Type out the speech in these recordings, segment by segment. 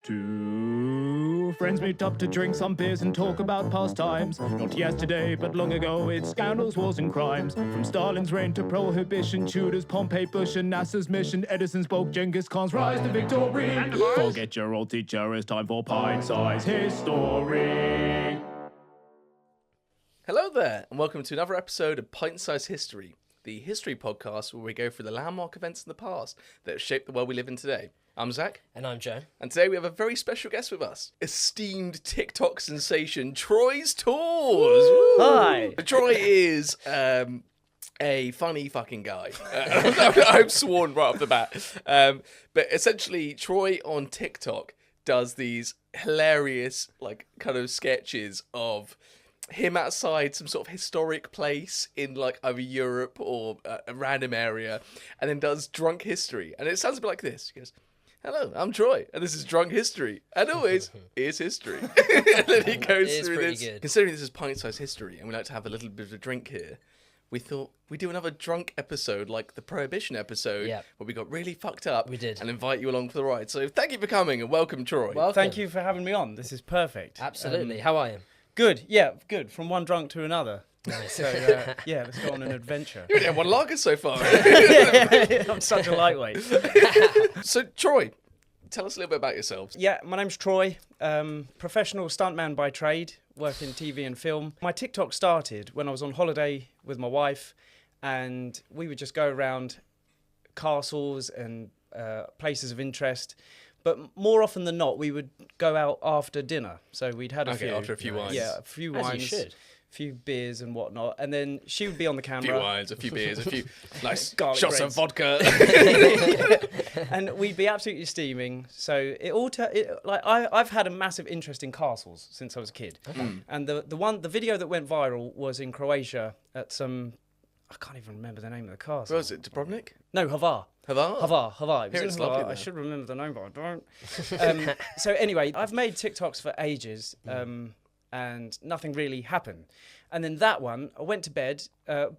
Two friends meet up to drink some beers and talk about past times. Not yesterday, but long ago, it's scandals, wars and crimes. From Stalin's reign to Prohibition, Tudors, Pompey, Bush and NASA's mission, Edison's bulk, Genghis Khan's rise to victory. Forget your old teacher, it's time for Pint-Sized History. Hello there, and welcome to another episode of Pint-Sized History, the history podcast where we go through the landmark events in the past that have shaped the world we live in today. I'm Zach. And I'm Joe. And today we have a very special guest with us. Esteemed TikTok sensation, Troy's Tours. Hi. Troy is a funny fucking guy. I'm sworn right off the bat. But essentially, Troy on TikTok does these hilarious, kind of sketches of him outside some sort of historic place in either Europe or a random area, and then does drunk history. And it sounds a bit like this. He goes, "Hello, I'm Troy, and this is Drunk History. And always, here's history." And then he goes through this. Good. Considering this is Pint-Sized History, and we like to have a little bit of a drink here, we thought we'd do another drunk episode, like the Prohibition episode, where we got really fucked up. We did. And invite you along for the ride. So thank you for coming, and welcome, Troy. Welcome. Thank you for having me on. This is perfect. Absolutely. How are you? Good. Yeah, good. From one drunk to another. Nice. So, yeah, let's go on an adventure. You only had one lager so far. I'm such a lightweight. So, Troy, tell us a little bit about yourselves. Yeah, my name's Troy. Professional stuntman by trade, work in TV and film. My TikTok started when I was on holiday with my wife, and we would just go around castles and places of interest. But more often than not, we would go out after dinner. So we'd had a few. After a few wines. Yeah, a few As wines. you should. A few beers and whatnot. And then she would be on the A camera. few wines, a few beers, a few nice Garlic shots breads. of vodka. And we'd be absolutely steaming. So it all I've had a massive interest in castles since I was a kid. Okay. And the video that went viral was in Croatia at some, I can't even remember the name of the castle. What was it, Dubrovnik? No, Hvar. Hvar? Hvar. It was Here in it's Hvar. lovely I there. should remember the name, but I don't. So anyway, I've made TikToks for ages, and nothing really happened. And then that one, I went to bed,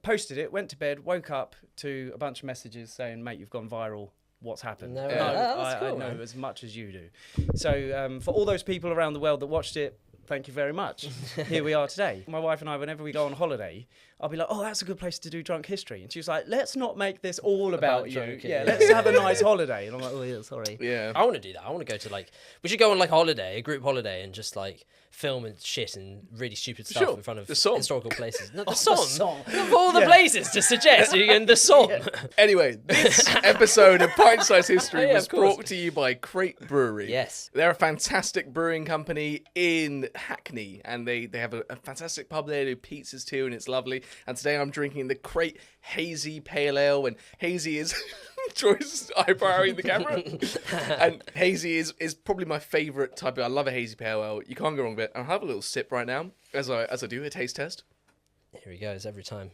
posted it, went to bed, woke up to a bunch of messages saying, "Mate, you've gone viral. What's happened?" No, And that's I cool, know man. as much as you do. So for all those people around the world that watched it, thank you very much. Here we are today. My wife and I, whenever we go on holiday, I'll be like, "Oh, that's a good place to do drunk history." And she was like, "Let's not make this all about you. drinking, Yeah, yeah. let's have a nice holiday." And I'm like, "Oh, yeah, sorry." Yeah. I want to do that. I want to go to we should go on a holiday, a group holiday, and just film and shit and really stupid stuff Sure. in front of The Somme. historical places. Not the The Somme. Somme. Of all the places to suggest, and the Somme. Anyway, this episode of Pint-Sized History Yeah, was of course. brought to you by Crate Brewery. Yes. They're a fantastic brewing company in Hackney, and they have a fantastic pub there. They do pizzas too, and it's lovely. And today I'm drinking the Crate Hazy Pale Ale, and hazy is Troy's eyebrowing the camera. And hazy is probably my favourite type of. I love a hazy pale ale. You can't go wrong with it. I'll have a little sip right now as I do a taste test. Here he goes every time.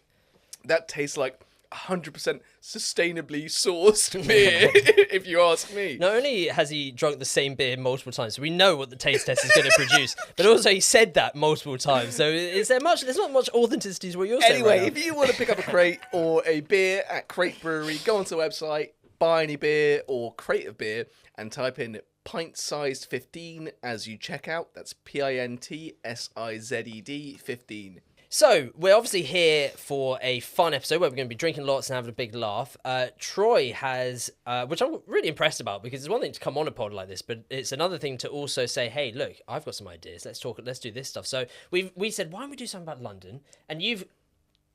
That tastes like 100% sustainably sourced beer, if you ask me. Not only has he drunk the same beer multiple times, so we know what the taste test is going to produce, but also he said that multiple times. So there's not much authenticity to what you're saying. Anyway, right if you want to pick up a crate or a beer at Crate Brewery, go onto the website, buy any beer or crate of beer, and type in Pint-Sized 15 as you check out. That's PINTSIZED 15. So, we're obviously here for a fun episode where we're going to be drinking lots and having a big laugh. Troy has, which I'm really impressed about, because it's one thing to come on a pod like this, but it's another thing to also say, hey, look, I've got some ideas. Let's do this stuff. So, we said, why don't we do something about London? And you've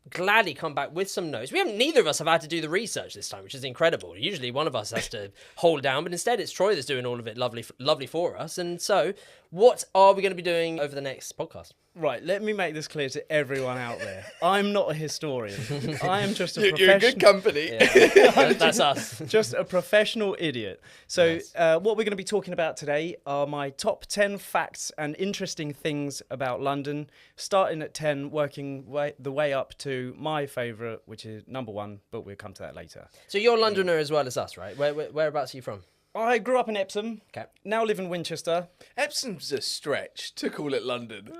gladly come back with some notes. Neither of us have had to do the research this time, which is incredible. Usually one of us has to hold it down, but instead it's Troy that's doing all of it lovely for us. And so, what are we going to be doing over the next podcast? Right, let me make this clear to everyone out there. I'm not a historian. I am just a You're in good company. Yeah. That's us. just a professional idiot. So Nice. what we're going to be talking about today are my top 10 facts and interesting things about London, starting at 10, working the way up to my favourite, which is number 1, but we'll come to that later. So you're a Londoner as well as us, right? Whereabouts are you from? I grew up in Epsom, Okay. now live in Winchester. Epsom's a stretch to call it London.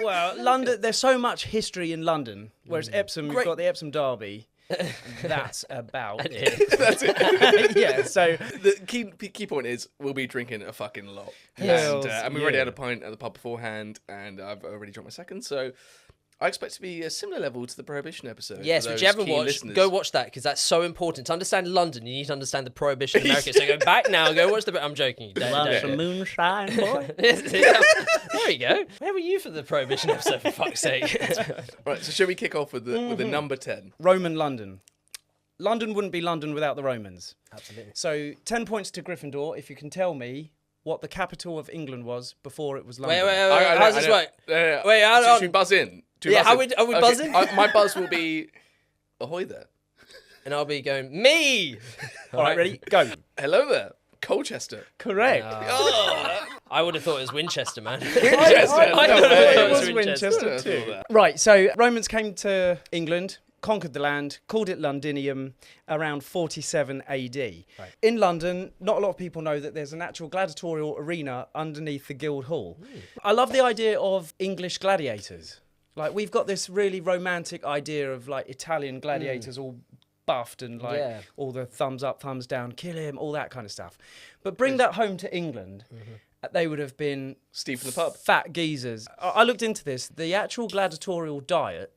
Well, London, there's so much history in London, whereas Epsom, Great. you've got the Epsom Derby. That's about it. That's it. Yeah, so The key point is we'll be drinking a fucking lot. Hells And we already yeah. had a pint at the pub beforehand, and I've already drunk my second, so I expect to be a similar level to the Prohibition episode. Yes, for which those you haven't keen watched, listeners. go watch that because that's so important. To understand London, you need to understand the Prohibition in America. So go back now, go watch the... I'm joking. You don't, Want don't. some moonshine, boy? There you go. Where were you for the Prohibition episode, for fuck's sake? Right, so shall we kick off with the number 10? Roman London. London wouldn't be London without the Romans. Absolutely. So 10 points to Gryffindor if you can tell me what the capital of England was before it was London. Wait. How does this work? Wait, Should we buzz in? Yeah, are we buzzing? My buzz will be ahoy there. And I'll be going, me! All right, ready? Go. Hello there, Colchester. Correct. I would have thought it was Winchester, man. Winchester. I No thought way. it was Winchester. too. Right, so Romans came to England, conquered the land, called it Londinium around 47 AD. Right. In London, not a lot of people know that there's an actual gladiatorial arena underneath the Guildhall. I love the idea of English gladiators. Like, we've got this really romantic idea of like Italian gladiators all buffed and like all the thumbs up, thumbs down, kill him, all that kind of stuff. But bring that home to England, they would have been Steve from the pub. fat geezers. I looked into this. The actual gladiatorial diet,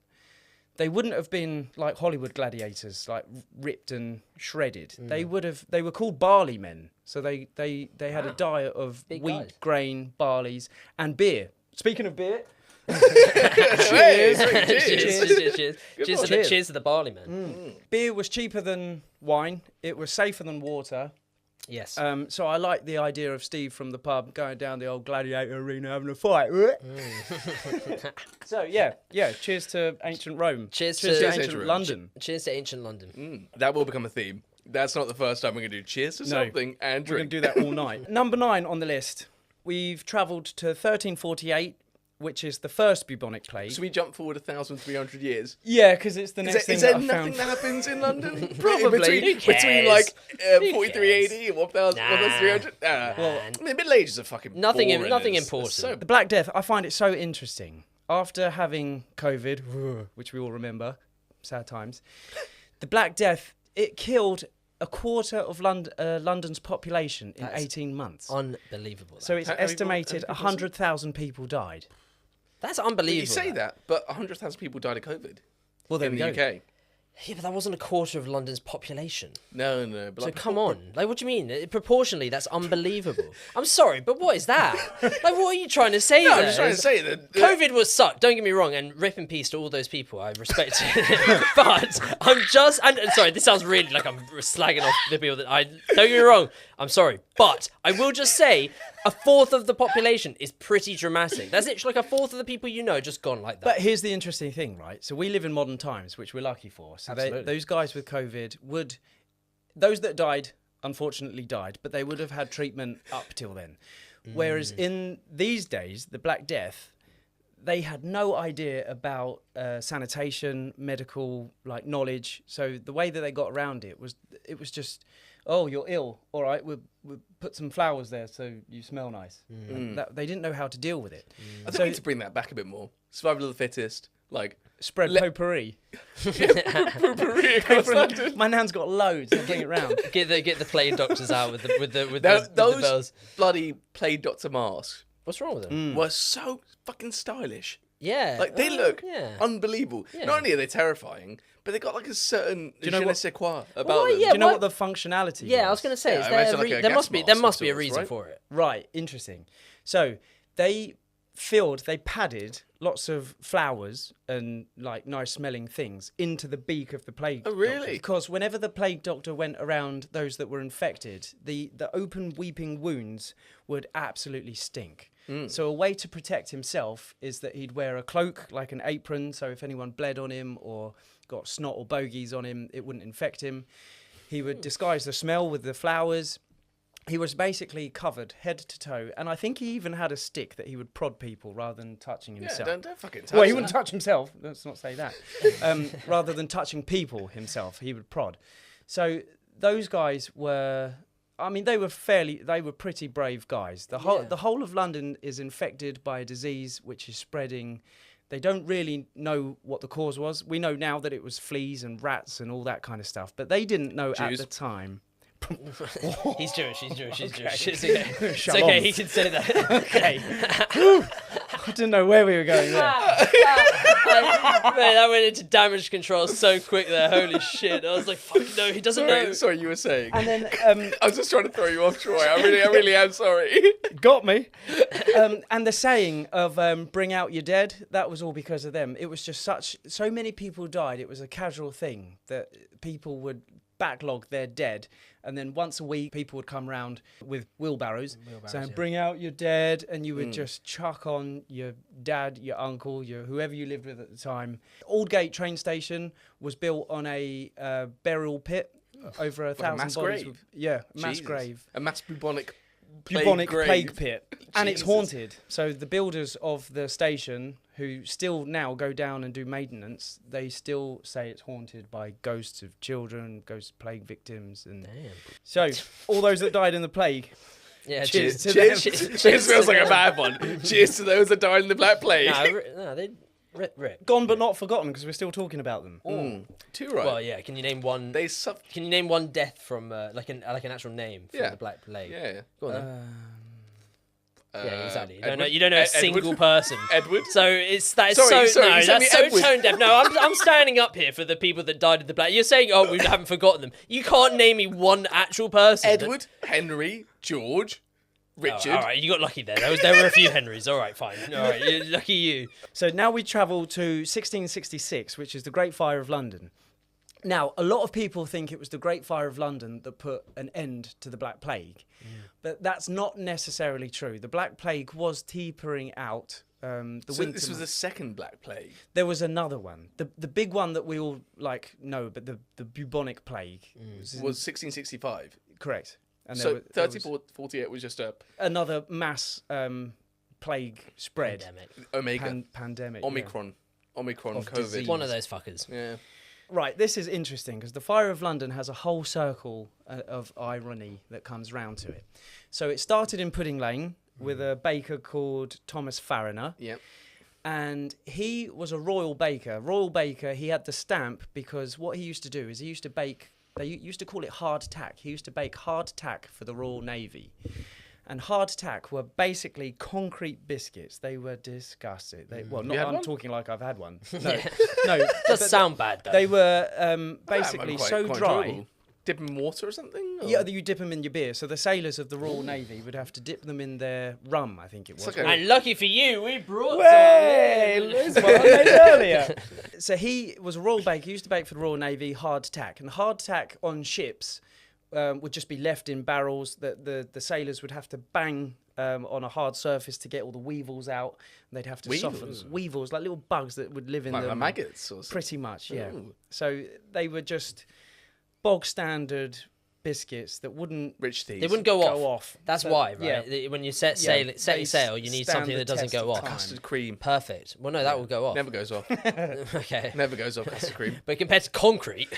they wouldn't have been like Hollywood gladiators, like ripped and shredded. They were called barley men. So they had a diet of Big wheat, guys. grain, barleys, and beer. Speaking of beer, Cheers. Cheers to the barley, man. beer was cheaper than wine. It was safer than water. Yes. So I like the idea of Steve from the pub going down the old gladiator arena having a fight. So yeah. Cheers to ancient Rome. Cheers to to ancient Rome. London. Cheers to ancient London. That will become a theme. That's not the first time we're going to do cheers to something and We're going drink. to do that all night. Number 9 on the list. We've travelled to 1348, which is the first bubonic plague. So we jump forward 1,300 years. Yeah, because it's the next thing Is there that I nothing found. that happens in London? Probably. Who Between cares? like Who 43 cares? AD and 1,300. Well, I mean, Middle Ages are fucking Nothing boring. important. So The Black Death, I find it so interesting. After having COVID, which we all remember, sad times, the Black Death, it killed a quarter of London's population in 18 months. Unbelievable. So it's How many estimated people 100,000 people died. That's unbelievable. you say that, but 100,000 people died of COVID Well, there in we the go. UK. Yeah, but that wasn't a quarter of London's population. No. But So like come on. Like, what do you mean? Proportionally, that's unbelievable. I'm sorry, but what is that? Like, what are you trying to say No, there? I'm just trying to say that. COVID was sucked, don't get me wrong, and rip in peace to all those people, I respect it. But I'm just, and sorry, this sounds really like I'm slagging off the people that don't get me wrong, I'm sorry. But I will just say, a fourth of the population is pretty dramatic. That's literally like a fourth of the people you know just gone like that. But here's the interesting thing, right? So we live in modern times, which we're lucky for. So those guys with COVID those that died, unfortunately died, but they would have had treatment up till then. Whereas in these days, the Black Death, they had no idea about sanitation, medical knowledge. So the way that they got around it was just, oh, you're ill. All right, we'll put some flowers there so you smell nice. They didn't know how to deal with it. I think we need to bring that back a bit more. Survival of the fittest, like Spread potpourri. potpourri across London. My nan's got loads. I'll bring it round. Get the plague doctors out with the Those bells. bloody plague doctor masks What's wrong with them? were so fucking stylish. Yeah. Like they look yeah. unbelievable. Yeah. Not only are they terrifying, but they got like a certain you know je ne what- sais quoi about Well, them. yeah, Do you know what- what the functionality Yeah, I was was? going to say, Yeah, is I there imagine like a there gas must be mask of a sorts, reason right? for it. Right, interesting. So they padded lots of flowers and nice smelling things into the beak of the plague doctor. really? Because whenever the plague doctor went around those that were infected, the open weeping wounds would absolutely stink. So a way to protect himself is that he'd wear a cloak, like an apron, so if anyone bled on him or got snot or bogies on him, it wouldn't infect him. He would disguise the smell with the flowers. He was basically covered head to toe, and I think he even had a stick that he would prod people rather than touching Yeah, himself. don't fucking touch Well, he that. wouldn't touch himself. Let's not say that. Rather than touching people himself, he would prod. So those guys were, I mean, they were pretty brave guys. The whole of London is infected by a disease which is spreading. They don't really know what the cause was. We know now that it was fleas and rats and all that kind of stuff, but they didn't know at the time. He's Jewish. He's Jewish. It's okay. It's Shalom. okay. He can say that. Okay. I didn't know where we were going there. Man, that went into damage control so quick there. Holy shit! I was like, "Fuck no, he doesn't know." Sorry, you were saying. And then I was just trying to throw you off, Troy. I really am sorry. got me. And the saying of "bring out your dead," that was all because of them. It was just so many people died. It was a casual thing that people would backlog their dead, and then once a week people would come round with wheelbarrows saying bring out your dead, and you would just chuck on your dad, your uncle, whoever you lived with at the time. Aldgate train station was built on a burial pit over 1,000 mass bodies. grave? Mass Jesus. grave. A mass bubonic Plague pit. And it's Jesus. haunted. So the builders of the station, who still now go down and do maintenance, they still say it's haunted by ghosts of children, ghosts of plague victims. And so all those that died in the plague, Yeah, cheers to Cheers. them. Cheers feels like a bad one. Cheers to those that died in the Black Plague. No, they rip. Gone but not forgotten, because we're still talking about them. Too right. Well, yeah. Can you name one? They suffer. Can you name one death from like an actual name from the Black Plague? Yeah. Go on then. Yeah, exactly. Edward? You don't know a single Edward? person. Edward? So it's that is Sorry, so sorry, no, you said that's me so Edward. tone deaf. No, I'm standing up here for the people that died in the Black. You're saying, oh, we haven't forgotten them. You can't name me one actual person. Edward, Henry, George, Richard. All right, you got lucky there. There were a few Henrys. All right, fine. All right, lucky you. So now we travel to 1666, which is the Great Fire of London. Now, a lot of people think it was the Great Fire of London that put an end to the Black Plague. But that's not necessarily true. The Black Plague was tapering out. So this was the second Black Plague. There was another one. The big one that we all know, but the bubonic plague. Was 1665. Correct. And So there was 48 was just a another mass plague spread. Pandemic. Omega. Pandemic. Omicron. Omicron Of COVID. disease. One of those fuckers. Yeah. Right, this is interesting because the Fire of London has a whole circle of irony that comes round to it. So it started in Pudding Lane with a baker called Thomas Fariner. Yep. And he was a royal baker. Royal baker, he had the stamp because what he used to do is he used to bake, they used to call it hardtack. He used to bake hardtack for the Royal Navy. And hardtack were basically concrete biscuits. They were disgusting. I'm talking like I've had one. No, no. Does sound bad though. They were basically so dry. enjoyable. Dip in water or something? Or? Yeah, you dip them in your beer. So the sailors of the Royal Navy would have to dip them in their rum, I think it was. It's like And lucky for you, we brought That's what I made earlier. So he was a royal baker. He used to bake for the Royal Navy hardtack. And hardtack on ships would just be left in barrels that the sailors would have to bang on a hard surface to get all the weevils out. And they'd have to soften weevils, like little bugs that would live in like them. maggots or something. Pretty much, yeah. Ooh. So they were just bog standard biscuits that wouldn't Rich thieves. They wouldn't go off. go off. That's So, why, right? yeah. When you set they sail, you need stand something the that doesn't test go of off. time. Custard cream. Perfect. Well, no, that will go off. Never goes off. Okay. Never goes off custard cream. But compared to concrete,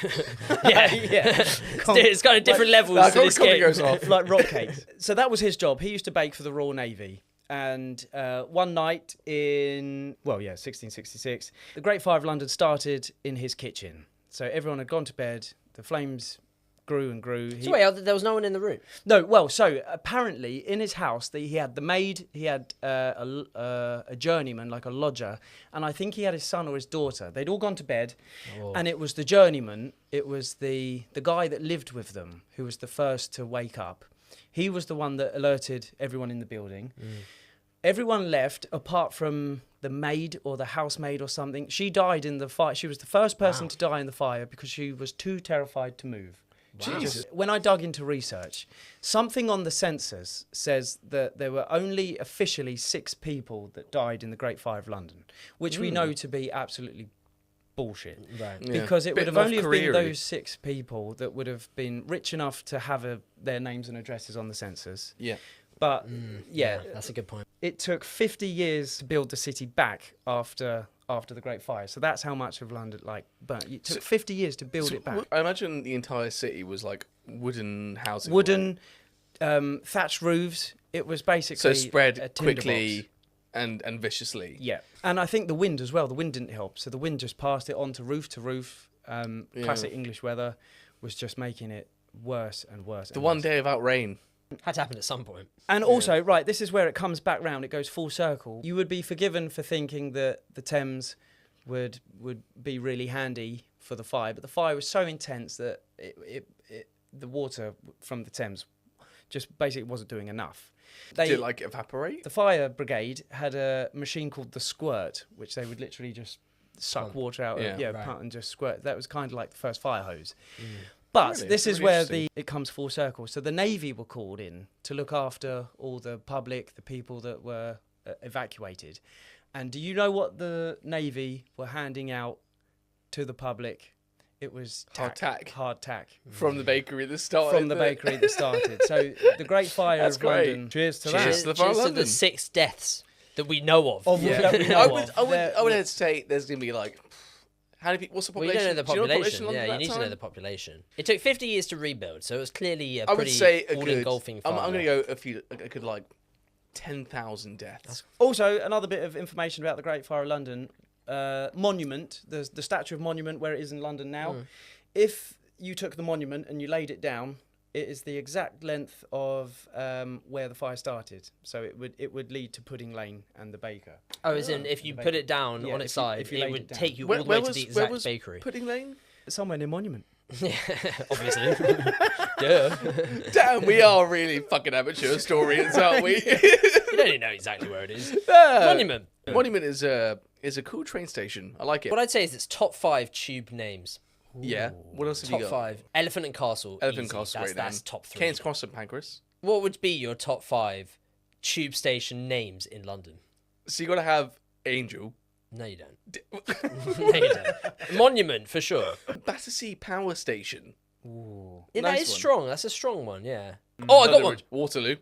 yeah, Yeah. it's got a different levels Nah, to this concrete game. goes off. Like rock cakes. So that was his job. He used to bake for the Royal Navy. And one night in, 1666, the Great Fire of London started in his kitchen. So everyone had gone to bed. The flames grew and grew. So wait, there was no one in the room. So apparently in his house, he had the maid, he had a journeyman, like a lodger, and I think he had his son or his daughter. They'd all gone to bed, and it was the journeyman, it was the guy that lived with them, who was the first to wake up. He was the one that alerted everyone in the building. Everyone left apart from the maid or the housemaid or something. She died in the fire. She was the first person to die in the fire because she was too terrified to move. Jesus. When I dug into research, something on the census says that there were only officially 6 people that died in the Great Fire of London, which we know to be absolutely bullshit. Right. Yeah. Because it Bit would have North only have Korea-y. been those 6 people that would have been rich enough to have their names and addresses on the census. Yeah. But Yeah, that's a good point. it took 50 years to build the city back after the Great Fire. So that's how much of London burnt. It took 50 years to build it back. I imagine the entire city was like wooden housing. Wooden, thatched roofs. It was basically So spread a tinderbox. quickly and viciously. Yeah, and I think the wind as well. The wind didn't help, so the wind just passed it on to roof to roof. Classic English weather was just making it worse and worse. The one day without rain. Had to happen at some point. And also, right, this is where it comes back round. It goes full circle. You would be forgiven for thinking that the Thames would be really handy for the fire, but the fire was so intense that the water from the Thames just basically wasn't doing enough. Did it like evaporate? The fire brigade had a machine called the squirt, which they would literally just suck Pump. water out, pump and just squirt. That was kind of like the first fire hose. But Really? this is Really where interesting. it comes full circle. So the Navy were called in to look after all the public, the people that were evacuated. And do you know what the Navy were handing out to the public? It was Hardtack. Hardtack. From the bakery that started. From the bakery that started. So the Great Fire That's of great. London. Cheers to Cheers that. to the Fire of Cheers to London. the 6 deaths that we know of. That we know I would There- hesitate. There's gonna be like, how many people? What's the Well, you population? don't know the Do you population. of Yeah, London you at need that to know time? the population. It took 50 years to rebuild, so it was clearly a I would pretty say a all-engulfing good. fire. I'm gonna go a good like 10,000 deaths. Also, another bit of information about the Great Fire of London. Monument, the statue of Monument where it is in London now. If you took the monument and you laid it down, it is the exact length of where the fire started. So it would lead to Pudding Lane and the baker. Oh, as in if you put it down Yeah, on if its you- side, if you it laid would it down. take you all the way to the where exact was bakery. Pudding Lane? Somewhere near Monument. Yeah, obviously. Duh. Damn, we are really fucking amateur historians, aren't we? You don't even know exactly where it is. Monument. Monument is a cool train station. I like it. What I'd say is it's top 5 tube names. Yeah. What else have Top you got? 5. Elephant and Castle. Elephant easy. Castle, That's, right that's then. top 3. Keynes Cross and Pancras. What would be your top 5 tube station names in London? So you got to have Angel, No, you don't. No, you don't. Monument, for sure. Battersea Power Station. Yeah, that Nice is one. strong. That's a strong one, yeah. Oh, I got one. Waterloo.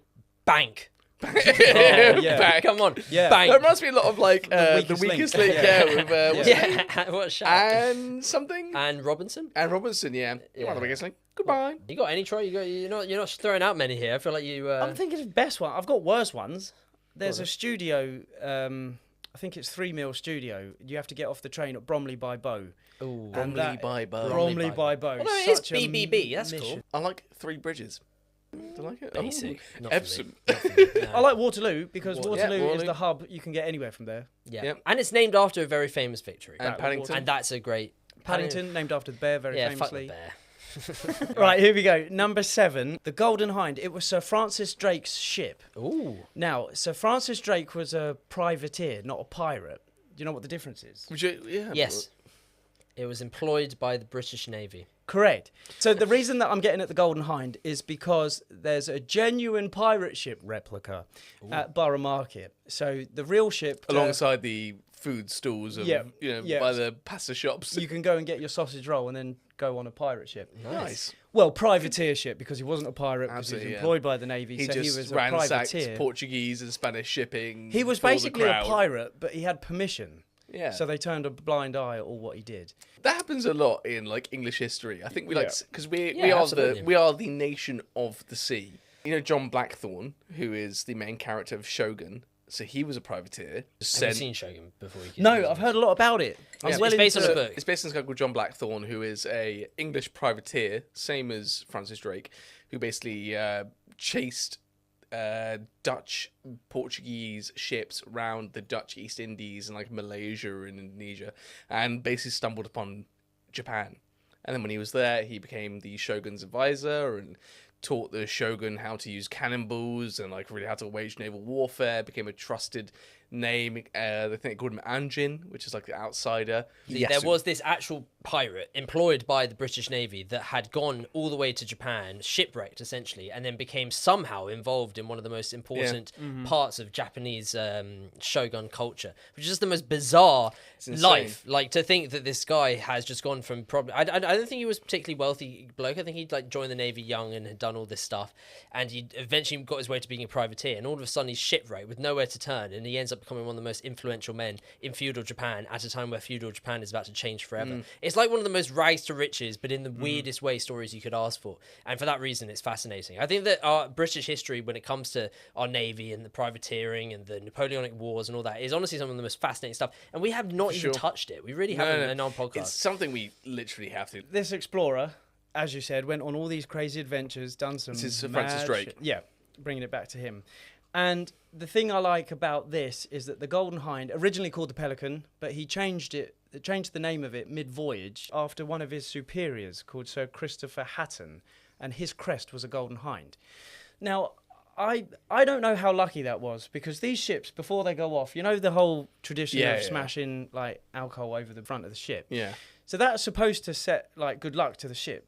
Bank. yeah. Back. Come on. Yeah. Bank. That reminds me a lot of like the Weakest weakest Link. link. Yeah, with what's his name? Yeah, what a shout. And something. And Robinson. And Robinson, yeah. You're one of the biggest link. Goodbye. You got any, Troy? You're not throwing out many here. I feel like you. I'm thinking of best one. I've got worse ones. There's a studio. I think it's 3 Mill Studio. You have to get off the train at Bromley by Bow. Ooh. And Bromley that- by Bow. Bromley by Bow. Well, no, it is Such a BBB. That's mission. cool. I like Three Bridges. Do you like it? Basic. Oh, Not for me. Epsom. Not for me, no. I like Waterloo because Yeah, Waterloo is Waterloo. the hub. You can get anywhere from there. Yeah. Yep. And it's named after a very famous victory. And Paddington. And that's a great. Paddington, named after the bear, very Yeah, fuck the famously. bear. Right, here we go. Number 7, the Golden Hind. It was Sir Francis Drake's ship. Ooh. Now, Sir Francis Drake was a privateer, not a pirate. Do you know what the difference is? Would you, yeah. Yes. It was employed by the British Navy. Correct. So the reason that I'm getting at the Golden Hind is because there's a genuine pirate ship replica at Borough Market. So the real ship... Alongside the food stalls and, Yeah, you know, yeah. by the pasta shops. you can go and get your sausage roll and then go on a pirate ship. Nice. Well, privateer ship, because he wasn't a pirate, because he was Absolutely, yeah. employed by the Navy, He so just he was a ransacked privateer. Portuguese and Spanish shipping. He was for the basically a crowd. pirate, but he had permission. Yeah. So they turned a blind eye at all what he did. That happens a lot in like English history. I think we like Yeah. because we Yeah, are absolutely. the nation of the sea. You know John Blackthorne, who is the main character of Shogun. So he was a privateer. Have you seen Shogun before? You No, I've heard a lot about it. I'm Yeah, well it's based on into- a book. It's based on this guy called John Blackthorne, who is a English privateer, same as Francis Drake, who basically chased Dutch, Portuguese ships around the Dutch East Indies and like Malaysia and Indonesia, and basically stumbled upon Japan. And then when he was there, he became the shogun's advisor and taught the shogun how to use cannonballs and like really how to wage naval warfare. Became a trusted name. I think they called him Anjin, which is like the outsider. There was this actual pirate employed by the British Navy that had gone all the way to Japan, shipwrecked essentially, and then became somehow involved in one of the most important parts of Japanese shogun culture, which is just the most bizarre insane. life. Like to think that this guy has just gone from probably I don't think he was a particularly wealthy bloke. I think he'd like joined the Navy young and had done done all this stuff, and he eventually got his way to being a privateer, and all of a sudden he's shipwrecked with nowhere to turn, and he ends up becoming one of the most influential men in feudal Japan at a time where feudal Japan is about to change forever. It's like one of the most rags to riches, but in the weirdest way stories you could ask for, and for that reason it's fascinating. I think that our British history, when it comes to our navy and the privateering and the Napoleonic Wars and all that, is honestly some of the most fascinating stuff, and we have not even touched it. We really haven't in our podcast. It's something we literally have to. This explorer, as you said, went on all these crazy adventures, done some. This is Sir mad Francis Drake. shit. Yeah, bringing it back to him. And the thing I like about this is that the Golden Hind, originally called the Pelican, but he changed the name of it mid-voyage after one of his superiors called Sir Christopher Hatton, and his crest was a Golden Hind. Now, I don't know how lucky that was, because these ships, before they go off, you know the whole tradition of smashing like alcohol over the front of the ship. Yeah. So that's supposed to set like good luck to the ship.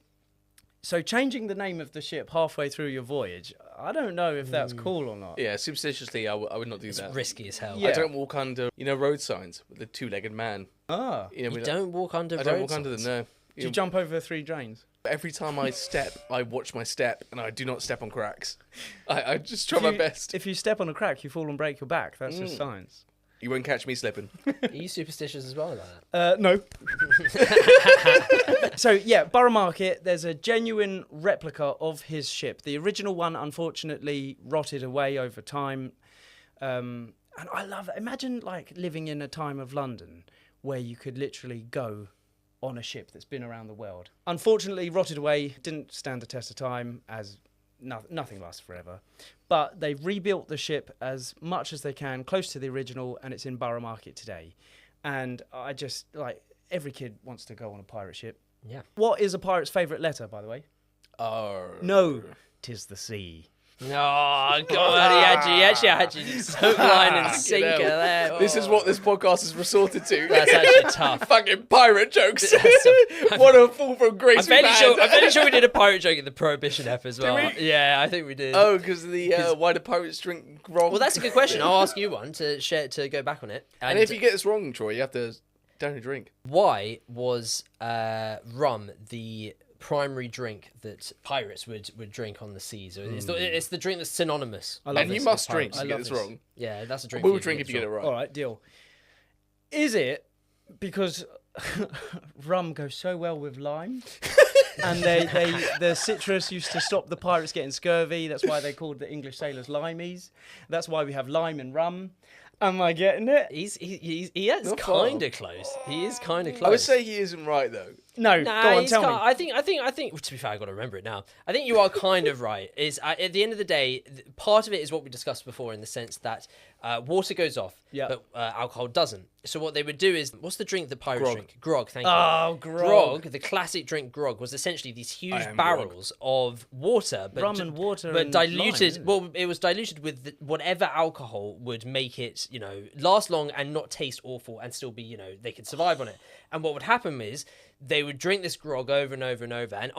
So changing the name of the ship halfway through your voyage, I don't know if that's cool or not. Yeah, superstitiously, I would not do that. Risky as hell. Yeah. I don't walk under, road signs with the two-legged man. Ah. You don't walk under I road don't walk under them, signs. no. Do you jump over 3 drains? Every time I step, I watch my step, and I do not step on cracks. I just try my best. If you step on a crack, you fall and break your back. That's just science. You won't catch me slipping. Are you superstitious as well like that? No. So, yeah, Borough Market, there's a genuine replica of his ship. The original one, unfortunately, rotted away over time. And I love it. Imagine, like, living in a time of London where you could literally go on a ship that's been around the world. Unfortunately, rotted away, didn't stand the test of time, as nothing lasts forever. But they've rebuilt the ship as much as they can, close to the original, and it's in Borough Market today. And I just, like, every kid wants to go on a pirate ship. Yeah. What is a pirate's favourite letter, by the way? No, 'tis the sea. Oh, God, he actually had you hook, line, and sinker there. This is what this podcast has resorted to. That's actually tough. Fucking pirate jokes. That's What a fall from grace. I'm fairly sure we did a pirate joke in the Prohibition ep as well. we? Yeah, I think we did. Oh, because the why do pirates drink grog? Well, that's a good question. I'll ask you one to go back on it. And if you get this wrong, Troy, you have to down a drink. Why was rum the primary drink that pirates would drink on the seas? It's the drink that's synonymous. And you must drink to get this wrong. Yeah, that's a drink. We'll drink if you get it right. All right, deal. Is it because rum goes so well with lime? And the citrus used to stop the pirates getting scurvy. That's why they called the English sailors limeys. That's why we have lime and rum. Am I getting it? He is kind of close. He is kind of close. I would say he isn't right though. No, go on, tell me. I think. To be fair, I got to remember it now. I think you are kind of right. Is at the end of the day, part of it is what we discussed before, in the sense that water goes off, but alcohol doesn't. So what they would do is, what's the drink that pirates drink? Grog. Thank you. Oh, grog. Grog, the classic drink grog, was essentially these huge barrels of water, but rum and water, but and diluted. lime, It was diluted with whatever alcohol would make it, last long and not taste awful, and still be, they could survive on it. And what would happen is, they would drink this grog over and over and over, and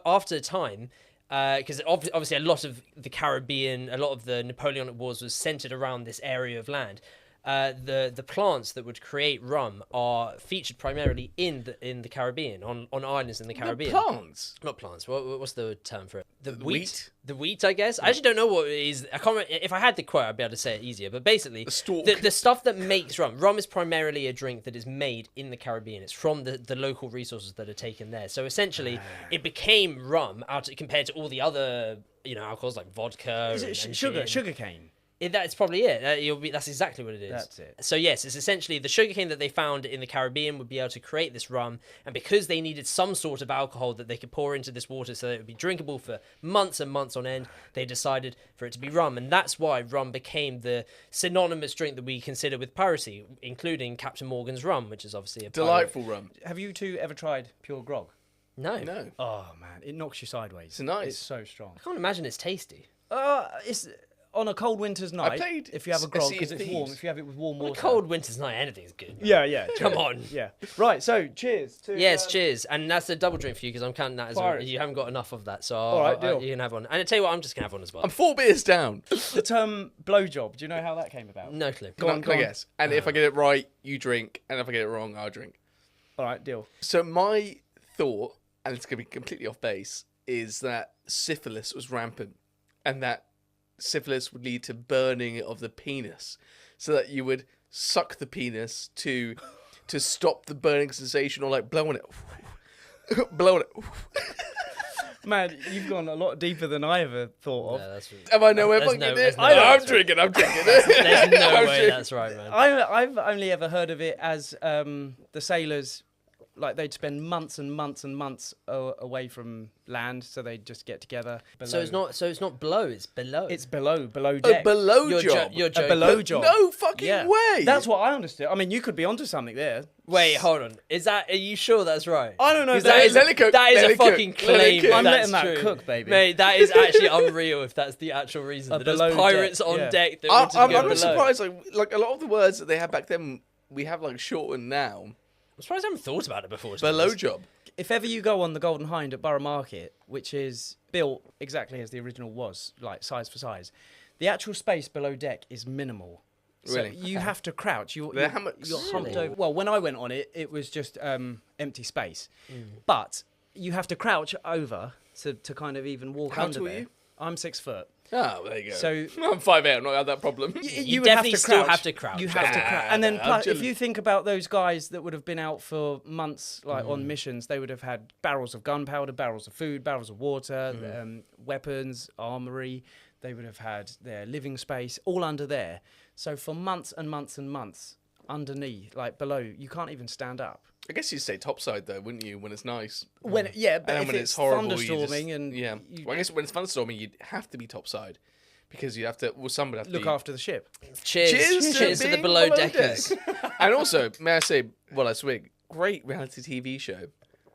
after a time, because obviously a lot of the Caribbean, a lot of the Napoleonic Wars was centered around this area of land. The plants that would create rum are featured primarily in the Caribbean, on islands in the Caribbean. The plants? Not plants. What's the term for it? The wheat? The wheat, I guess. I actually don't know what it is. I can't remember. If I had the quote, I'd be able to say it easier. But basically, the stuff that makes rum. Rum is primarily a drink that is made in the Caribbean. It's from the local resources that are taken there. So essentially, it became rum compared to all the other alcohols like vodka. Is it sugar cane? That's probably it. That's exactly what it is. That's it. So yes, it's essentially the sugarcane that they found in the Caribbean would be able to create this rum, and because they needed some sort of alcohol that they could pour into this water so that it would be drinkable for months and months on end, they decided for it to be rum, and that's why rum became the synonymous drink that we consider with piracy, including Captain Morgan's rum, which is obviously a delightful rum. Have you two ever tried pure grog? No. Oh man, it knocks you sideways. It's nice. It's so strong. I can't imagine it's tasty. It's on a cold winter's night. If you have a grog, because it's warm. If you have it with warm water. On a cold winter's night, anything's good. Yeah. Come on. Yeah. Right. So, cheers. Yes, cheers. And that's a double drink for you, because I'm counting that as well. You haven't got enough of that, so all right, deal. You can have one. And I tell you what, I'm just gonna have one as well. I'm 4 beers down. The term blowjob. Do you know how that came about? No clue. Can I guess? And if I get it right, you drink. And if I get it wrong, I'll drink. All right, deal. So my thought, and it's going to be completely off base, is that syphilis was rampant, and that syphilis would lead to burning of the penis, so that you would suck the penis to stop the burning sensation, or like blowing it, blowing it. Man, you've gone a lot deeper than I ever thought of. Yeah, that's right. Am I nowhere There's fucking no- it? there's no I'm answer. drinking. There's no I'm way drinking. that's right, man. I've only ever heard of it as the sailors, like they'd spend months and months and months away from land, so they'd just get together. So it's not below, it's below. It's below A deck. below You're job. you're A joking. below job. No fucking Yeah. way. That's what I understood. I mean, you could be onto something there. Wait, hold on. Are you sure that's right? I don't know. If That is, let it cook, that is let a it cook, fucking let it claim. cook. if I'm that's letting that true. cook, baby. Mate, that is actually unreal if that's the actual reason. A That there's below pirates deck, on yeah. deck that wanted to I'm go not below. surprised. Like a lot of the words that they had back then, we have like shortened now. I'm surprised I haven't thought about it before. to be Below honest. job. If ever you go on the Golden Hind at Borough Market, which is built exactly as the original was, like size for size, the actual space below deck is minimal. So Really? you have to crouch. You're hammocks. humped Really? over. Well, when I went on it, it was just empty space. But you have to crouch over to kind of even walk How under tall are there. you? I'm 6 foot. Oh, there you go. So I'm 5'8", I've not had that problem. You would have definitely to still crouch. have to crouch. You have to Ah, crouch. And then no, I'm plus, if chilling. you think about those guys that would have been out for months, like on missions, they would have had barrels of gunpowder, barrels of food, barrels of water, weapons, armory. They would have had their living space all under there. So for months and months and months, underneath, like below, you can't even stand up. I guess you'd say topside though, wouldn't you? When it's nice. But And then if when it's horrible, you just, thunderstorming and yeah. you Well, I guess when it's thunderstorming, you'd have to be topside because you'd have to. Well, somebody have to look be, after the ship. Cheers. Cheers to to the being below below deckers. And also, may I say, well, I swig. Great reality TV show.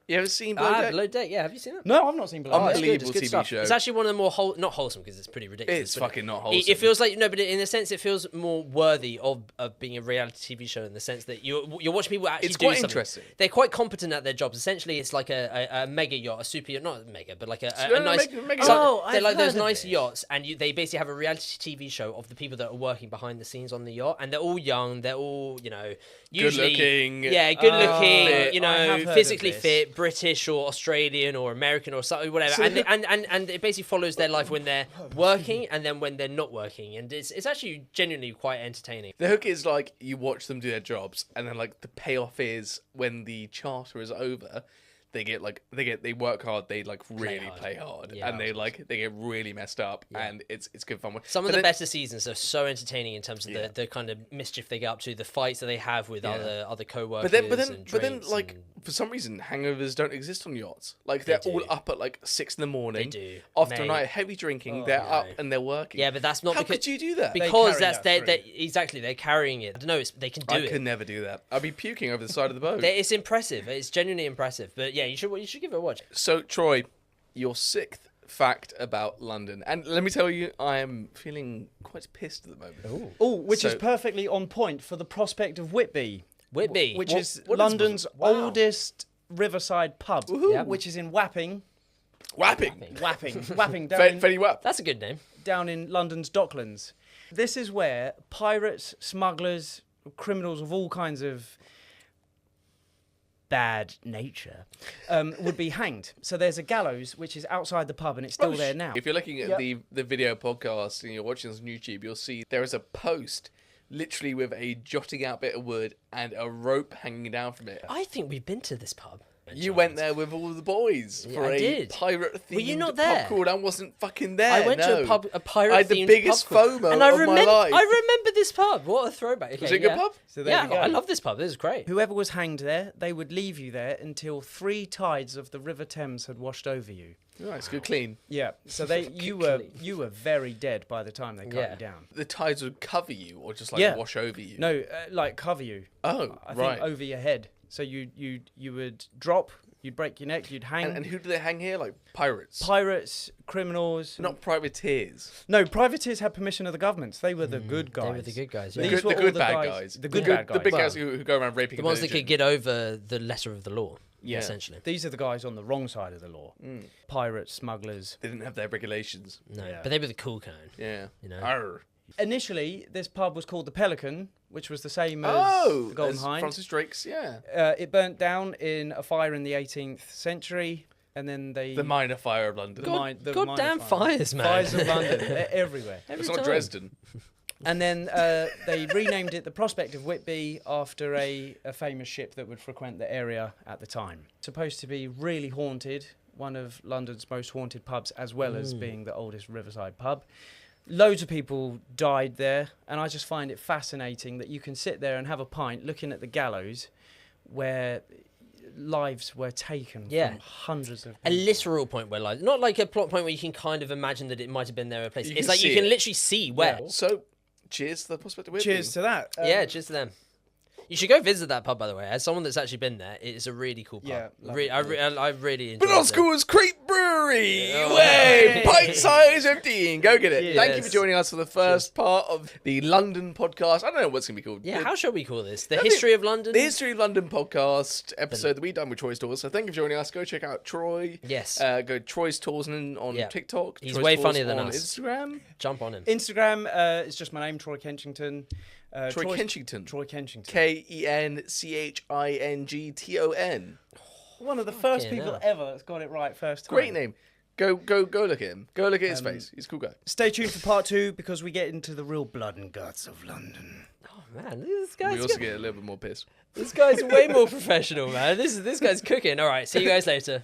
You ever seen Below Deck? Below deck. Yeah, have you seen that? No, I've not seen below. Oh, it's Deck. good, Unbelievable it's good TV stuff. show. It's actually one of the more not wholesome because it's pretty ridiculous. It's but fucking not It wholesome. feels like no, but in a sense, it feels more worthy of being a reality TV show in the sense that you're watching people actually It's do quite something. interesting. They're quite competent at their jobs. Essentially, it's like a mega yacht, a super yacht, not mega, but like a No, nice. mega so- yacht. they're I've like those heard of nice this. yachts, and they basically have a reality TV show of the people that are working behind the scenes on the yacht, and they're all young. They're all usually looking. Yeah, good looking. fit. I have heard of Physically this. fit, British or Australian or American or something, whatever. And it basically follows their life when they're working and then when they're not working, and it's actually genuinely quite entertaining. The hook is like you watch them do their jobs, and then like the payoff is when the charter is over, they work hard, they like really play hard, Yeah, and they get really messed up, and it's good fun. Some of But the then- better seasons are so entertaining in terms of the kind of mischief they get up to, the fights that they have with other co-workers. But then, and like drinks for some reason, hangovers don't exist on yachts. Like they're all do. up at like 6 in the morning. They do. After a Mate. night of heavy drinking, they're up and they're working. yeah, but that's not How because could you do that? because carry that's that they through. exactly they're carrying it. I don't know. They can do I it. could never do that. I'd be puking over the side of the boat. It's impressive. It's genuinely impressive. But yeah, you should give it a watch. So, Troy, your 6th fact about London. And let me tell you, I am feeling quite pissed at the moment. Oh, which is So- perfectly on point for the prospect of Whitby. Whitby. Which What- is what is- London's wow. oldest riverside pub, Yeah. which is in Wapping. Whapping. Wapping down, Fetty Wap. That's a good name. down in London's Docklands. This is where pirates, smugglers, criminals of all kinds of bad nature would be hanged. So there's a gallows which is outside the pub and it's still there now. If you're looking at Yep. the video podcast and you're watching this on YouTube, you'll see there is a post literally with a jotting out bit of wood and a rope hanging down from it. I think we've been to this pub. You went there with all the boys Yeah, for I a did. pirate-themed Were you not pub there? crawl. I wasn't fucking there. I went to no. a pub, a pirate I had the biggest FOMO and I of my life. I remember this pub. What a throwback! Okay, Was it a good pub? So there Yeah, you go. I love this pub. This is great. Whoever was hanged there, they would leave you there until 3 tides of the River Thames had washed over you. Nice, good clean. Yeah, so you were very dead by the time they cut Yeah. you down. The tides would cover you or just like Yeah. wash over you. No, like cover you. Oh, I right. think over your head. So you would drop, you'd break your neck, you'd hang. And who do they hang here? Like pirates? Pirates, criminals. Not privateers. No, privateers had permission of the governments. They were the good guys. They were the good guys. The Yeah. These good, were the all good the bad guys- guys. the good bad The big guys. guys who go around raping The ones that pillaging. could get over the letter of the law. Yeah. Essentially. These are the guys on the wrong side of the law. Pirates, smugglers. They didn't have their regulations. No, Yeah. but they were the cool kind. Yeah. You know. Arr. Initially, this pub was called the Pelican, which was the same as Oh, the Golden as Hind. Francis Drake's, yeah. It burnt down in a fire in the 18th century. and then they The minor fire of London. the Goddamn minor fires, man. fires of London, they're everywhere. It's not Dresden. And then they renamed it the Prospect of Whitby after a famous ship that would frequent the area at the time. Supposed to be really haunted, one of London's most haunted pubs, as well as being the oldest riverside pub. Loads of people died there, and I just find it fascinating that you can sit there and have a pint looking at the gallows where lives were taken from hundreds of people. A literal point where lives, not like a plot point where you can kind of imagine that it might have been there a place. You It's can like you see can it. literally see where. So, cheers to the Prospect of Whitby. Cheers to that. Yeah, cheers to them. You should go visit that pub, by the way. As someone that's actually been there, it is a really cool pub. Yeah, I really enjoyed But old it. school's Creep Brewery! Oh, Way! hey. Pint-Sized emptying. Go get it. Yes. Thank you for joining us for the first part of the London podcast. I don't know what's going to be called. Yeah, The- how shall we call this? The History of London? The History of London podcast episode that we done with Troy's Tours. So thank you for joining us. Go check out Troy. Yes. Go Troy's Tours on Yeah. TikTok. He's Troy's way Tours funnier than on us. Instagram. Jump on him. Instagram is just my name, Troy Kenchington. Troy Kenchington. Troy Kenchington. Kenchington. One of the first Fucking people hell. ever that's got it right first time. Great name. Go look at him. Go look at his face. He's a cool guy. Stay tuned for part 2 because we get into the real blood and guts of London. Oh, man. This We guy's, also get a little bit more pissed. this guy's way more professional, man. This guy's cooking. All right. See you guys later.